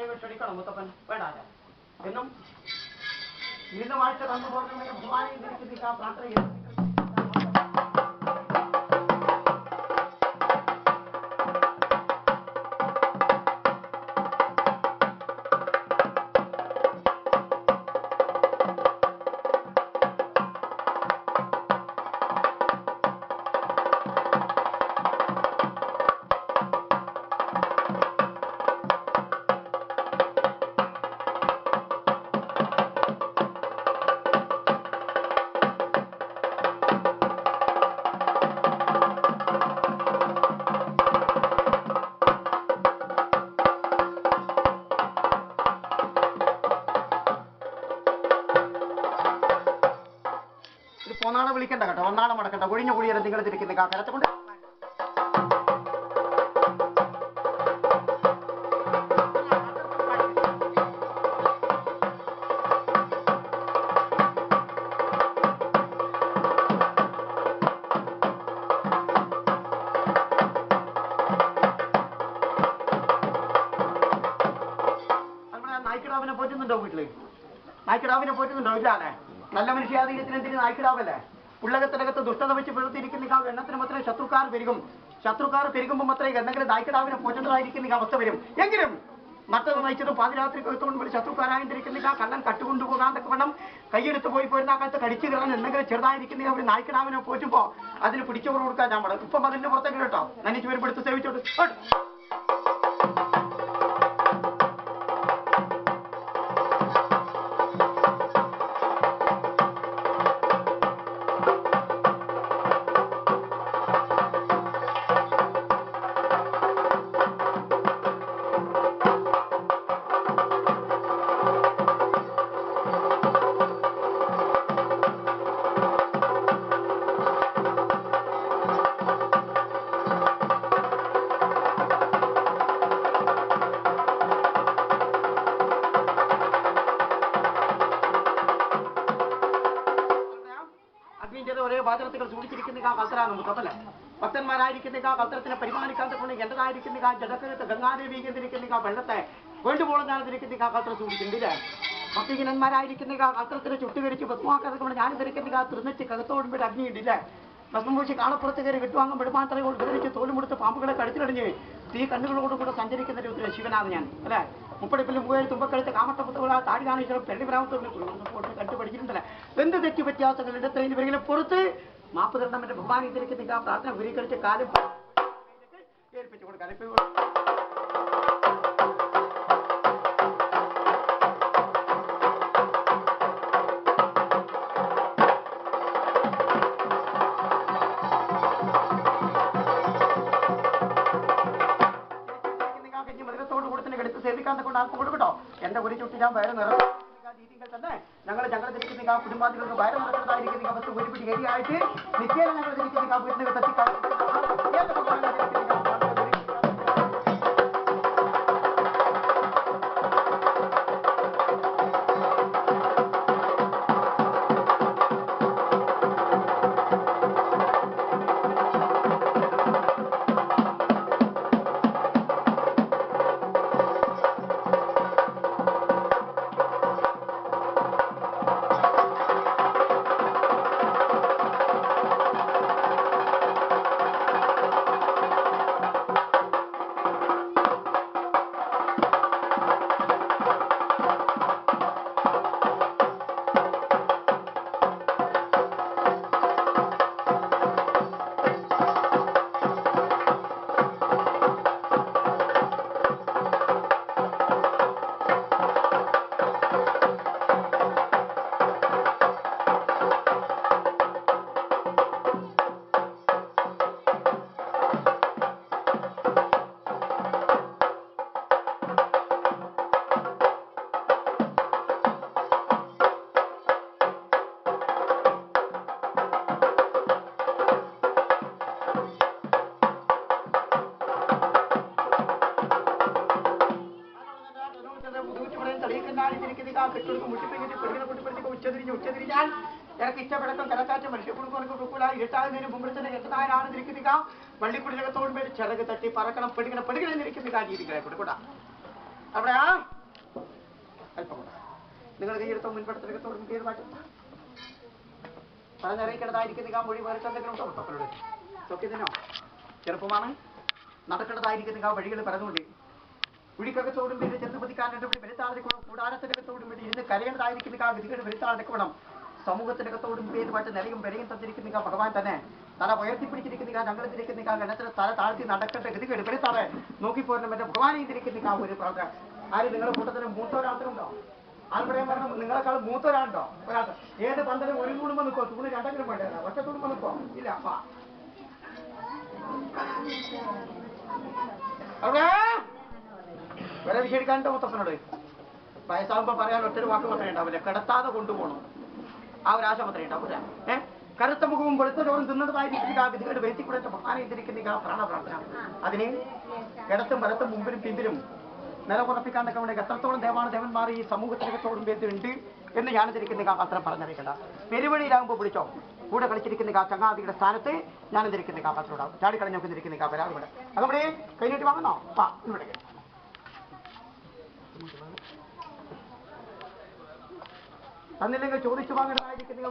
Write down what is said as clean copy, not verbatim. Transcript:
ഒറ്റ വിട്ടടിക്കണം മുത്തപ്പൻ വേണ്ടാ എന്നും ഇരുന്ന വാഴ്ച തന്നു പോകുന്ന ഭഗവാനെ ഇരിക്കുന്ന പ്രാർത്ഥന ചെയ്യുന്നു. പോന്നാളെ വിളിക്കണ്ട കേട്ടോ, ഒന്നാളെ മടക്കണ്ട. ഒഴിഞ്ഞ കുളിയരെ നിങ്ങൾ തിരിക്കുന്ന കാക്കരത്തെ കൊണ്ട് നായ്ക്കിടാവിനെ പോറ്റുന്നുണ്ടോ വീട്ടില്? നായ്ക്കിടാവിനെ പോറ്റുന്നുണ്ടോ? ഇല്ലാതെ നല്ല മനുഷ്യാധീനത്തിനെന്തിന് നായ്ക്കിടാവല്ലേ? ഉള്ളകത്തിനകത്ത് ദുഷ്ടത വെച്ച് വെളുത്തിരിക്കുന്ന എണ്ണത്തിന് മാത്രമേ ശത്രുക്കാർ പെരുകും. ശത്രുക്കാർ പെരുകുമ്പോൾ മാത്രമേ എന്തെങ്കിലും നായ്ക്കിടാവിനെ പോറ്റേണ്ടതായിരിക്കുന്ന അവസ്ഥ വരും. എങ്കിലും മറ്റത് നയിച്ചത് പാതിരാത്രി കൊഴുത്തുകൊണ്ട് ശത്രുക്കാരായിരിക്കുന്ന കള്ളൻ കട്ടുകൊണ്ടുപോകാതൊക്കെ വേണം കൈയെടുത്ത് പോരുന്ന കാലത്ത് കടിച്ചു കയറാൻ എന്തെങ്കിലും ചെറുതായിരിക്കുന്ന ഒരു നായ്ക്കിടാവിനെ പോറ്റുമ്പോ അതിന് പിടിച്ചവർ കൊടുക്കാൻ ഞാൻ പാടും. ഇപ്പം അതിന്റെ പുറത്തേക്ക് കേട്ടോ നനിച്ചു വരുപ്പെടുത്ത് സേവിച്ചോട്ട് ഒരേ പാചകത്തിൽ സൂക്ഷിച്ചിരിക്കുന്ന കൽത്തരാണ് മുത്തപ്പല്ലേ. ഭക്തന്മാരായിരിക്കുന്ന കൽത്തരത്തിനെ പരിപാലിക്കാതെ കൊണ്ട് എന്റേതായിരിക്കുന്ന ജഡക്കരത്ത് ഗംഗാദേവി എന്നിരിക്കുന്ന വെള്ളത്തെ വേണ്ടുപോളഞ്ഞാതിരിക്കുന്ന കൽത്തരം സൂക്ഷിക്കുന്നില്ലേ. ഭക്തിജനന്മാരായിരിക്കുന്ന കൽത്തരത്തിനെ ചുട്ടുകരിച്ച് ഭസ്മാക്കാതെ കൊണ്ട് ഞാൻ ധരിക്കുന്ന തിരുന്നിച്ച് കകത്തോടുമ്പോൾ അഗ്നിയുണ്ടില്ലേ. ഭസ്മം പൂശി കാണപ്പുറത്ത് കയറി വിട്ടുവാങ്ങും വെടുമാത്രകൾ ഉപകരിച്ച് തോലുമുടുത്ത് പാമ്പുകളെ കഴുത്തിലടിഞ്ഞ് തീ കണ്ണുകളോടും കൂടെ സഞ്ചരിക്കുന്ന രൂപത്തിലെ ശിവനാണ് ഞാൻ അല്ലേ. മുപ്പടിപ്പിലും മൂവേൽ തുമ്പക്കഴുത്ത് കാമട്ടപ്പുത്തുകളാ താടികാണീശ്വരം പെരടിപ്രാമത്തോട് കണ്ടുപഠിച്ചിട്ടുണ്ടല്ലേ. എന്ത് തെറ്റു വ്യത്യാസങ്ങൾ ഇടത്തേന് ഇവരെങ്കിലും പുറത്ത് മാപ്പ് തരണം എന്റെ ഭഗവാനെ തിരിക്കുന്ന പ്രാർത്ഥന വിരിക്കടിച്ച് കാലം ഏൽപ്പിച്ചു കൊടുക്കാൻ. സേവിക്കാതെ കൊണ്ട് ആൾക്ക് കൊടുക്കട്ടോ. എന്റെ ഒരു ചുട്ടി ഞാൻ വയറ് നിറഞ്ഞ രീതികൾ തന്നെ ഞങ്ങൾ തിരിക്കുന്ന കുടുംബാദികൾക്ക് വയറ് നിറഞ്ഞതായിരിക്കുന്ന അവസ്ഥ ഒരു പിടി ഹരിയായിട്ട് നിത്യേന ഞങ്ങൾ തിരിക്കുന്ന വീട്ടിൽ തട്ടിക്കാ ഉച്ചതിരിഞ്ഞാൽ എനിക്ക് ഇഷ്ടപ്പെടക്കം കലക്കാറ്റ് മനുഷ്യക്കുടുക്കൂല ഇരുട്ടാകുന്നതിന് മുമ്പിൽ തന്നെ എട്ടനായിരാണ് ഇരിക്കുക. വള്ളിക്കുടിനകത്തോടുമ്പോൾ ചിറക് തട്ടി പറക്കണം പെടുകണം പെടുകണമെന്നിരിക്കുന്ന രീതികളെ കൊടുക്കൂടാ. അവിടെയാ അല്പം നിങ്ങൾ കൈയെടുത്തോ മുൻപടത്തിനകത്തോടും ചെയ്ത് മാറ്റും പറഞ്ഞറിയിക്കേണ്ടതായിരിക്കുന്ന മൊഴി വേറിട്ടെന്തെങ്കിലും ഉണ്ടോ മക്കളുടെ തൊക്കിതിനോ ചെറുപ്പമാണ് നടക്കേണ്ടതായിരിക്കുന്ന വഴികൾ പറഞ്ഞുകൊണ്ട് കുഴിക്കകത്തോടും വേണ്ടി ചെന്ന് പതിക്കാനായിട്ട് വരുത്താതെ കൂടാരത്തിനകത്തോടും വേണ്ടി ഇരുന്ന് കരയേണ്ടതായിരിക്കുന്ന ഗതികൾ വരുത്താനൊക്കെ വേണം സമൂഹത്തിനകത്തോടും പേരുമായിട്ട് നിലയും വിലയും തന്നിരിക്കുന്ന ഭഗവാൻ തന്നെ തല ഉയർത്തിപ്പിടിച്ചിരിക്കുന്ന ഞങ്ങളിരിക്കുന്ന ഗണത്തിന് തല താഴ്ത്തി നടക്കേണ്ട ഗതികൾ വരുത്താതെ നോക്കിപ്പോരുന്ന മറ്റേ ഭഗവാനെ തിരിക്കുന്ന ഒരു പ്രവർത്തന ആരും നിങ്ങളുടെ കൂട്ടത്തിന് മൂത്തൊരാളുണ്ടോ ആൾപ്പെടെ പറഞ്ഞു നിങ്ങളെക്കാൾ മൂത്തൊരാളുണ്ടോ ഒരാൾ ഏത് പന്തലും ഒരു തൂണുമ്പോൾ നിൽക്കോ തൂണ് രണ്ടെങ്കിലും വേണ്ട ഒറ്റ തൂണുമ്പോൾ നിൽക്കോ ഇല്ല അപ്പ അവിടെ വരെ വിശേഷിക്കാണ്ട് മുത്തപ്പനോട് വയസ്സാകുമ്പോ പറയാൻ ഒറ്റൊരു വാക്ക് മാത്രമേ ഉണ്ടാവില്ല കിടത്താതെ കൊണ്ടുപോകണം ആ ഒരു ആശ മാത്രമേ ഉണ്ടാവില്ല കറുത്ത മുഖവും വെളുത്ത ചോറും തിന്നതായിരിക്കുന്ന ഗതികളുടെ വരുത്തിക്കൂടെ ഭഗവാനെ തിരിക്കുന്ന പ്രാണപ്രാർത്ഥന അതിന് ഇടത്തും വലത്തും മുമ്പിലും പിമ്പിലും നിലകുറപ്പിക്കാണ്ടൊക്കെ വേണ്ടി എത്രത്തോളം ദേവന്മാർ ഈ സമൂഹത്തിനകത്തോടും പേരുണ്ട് എന്ന് ഞാൻ തിരിക്കുന്ന പത്രം പറഞ്ഞറിയിക്കണ്ട പെരുവഴിയിലാകുമ്പോൾ പിടിച്ചോ കൂടെ കളിച്ചിരിക്കുന്ന ചങ്ങാതിയുടെ സ്ഥാനത്ത് ഞാൻ തിരിക്കുന്ന പത്രം ചാടിക്കളഞ്ഞൊക്കെ തിരിക്കുന്ന പരാതി ഇവിടെ അതവിടെ കഴിഞ്ഞിട്ട് വാങ്ങുന്നോ വാ ഇവിടെ തന്നില്ലെങ്കിൽ ചോദിച്ചു വാങ്ങേണ്ടതായിരിക്കുന്ന